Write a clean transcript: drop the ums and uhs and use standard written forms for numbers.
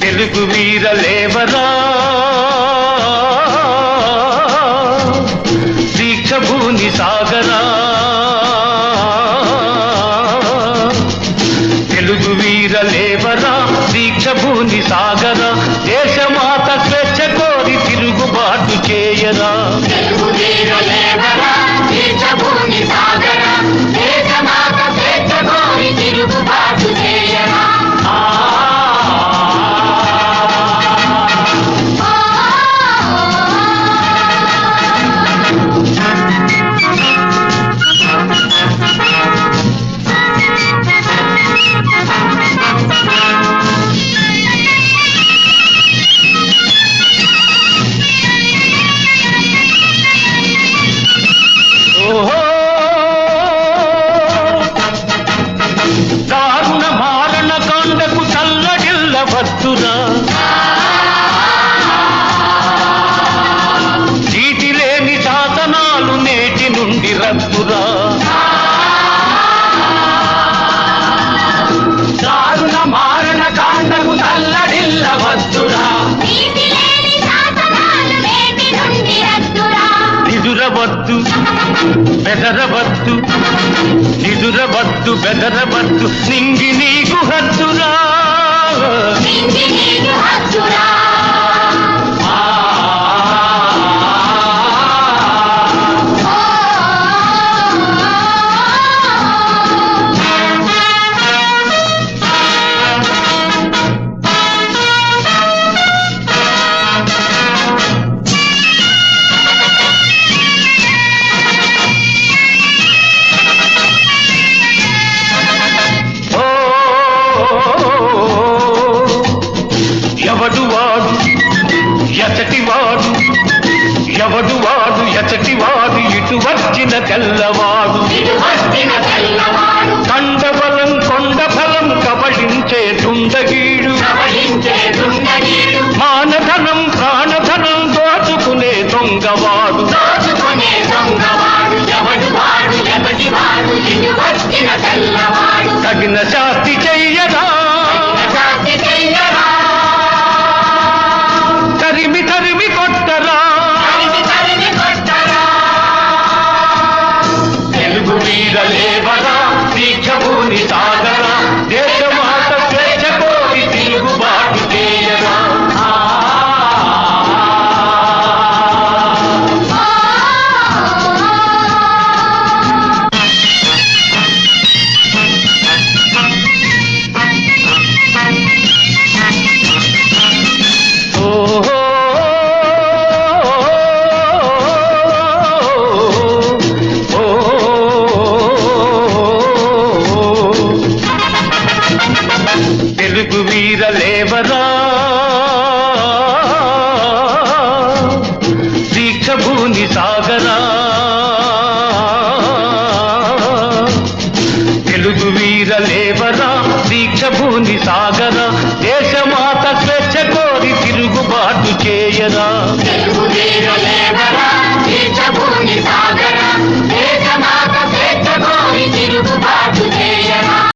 తెలుగు వీరలేవరా దీక్షభూని సాగరా తెలుగు వీరలేవరా దీక్షభూని సాగరా దేశమాత స్వేచ్ఛ కోరి తిరుగుబాటు చేయరా తెలుగు వీరలేవరా దీక్షభూని సాగరా దేశమాత స్వేచ్ఛ కోరి తిరుగుబాటు చేయరా దారుణ మారణ కాండకు చల్లడిల్లవద్దురా చీటి లేని శాసనాలు నేటి నుండి రద్దురా దారుణ మారణ కాండకు చల్లడిల్లవద్దురా నిదురవద్దు బెదరవద్దు నిదురవద్దు బెదరవద్దు నింగి నీకు హద్దురా ఎవడువాడు ఎచటివాడు ఎవడువాడు ఎచటివాడు ఇటు వచ్చిన తెల్లవాడు కండబలం కొండఫలం కబళించే దుండగీడు మానధనం ప్రాణధనం దోచుకునే దొంగవాడు తగిన శాస్తి చెయ్యరా తరిమి తరిమి కొట్టరా తెలుగు వీరలేవరా దీక్షభూని సాగరా దేశమాత స్వేచ్ఛ కోరి తిరుగుబాటు చేయరా తెలుగు వీరలేవరా దీక్షభూని సాగరా తెలుగు వీరలేవరా దీక్షభూని సాగరా దేశమాత స్వేచ్ఛ కోరి తిరుగుబాటు చేయరా తెలుగు వీరలేవరా దీక్షభూని సాగరా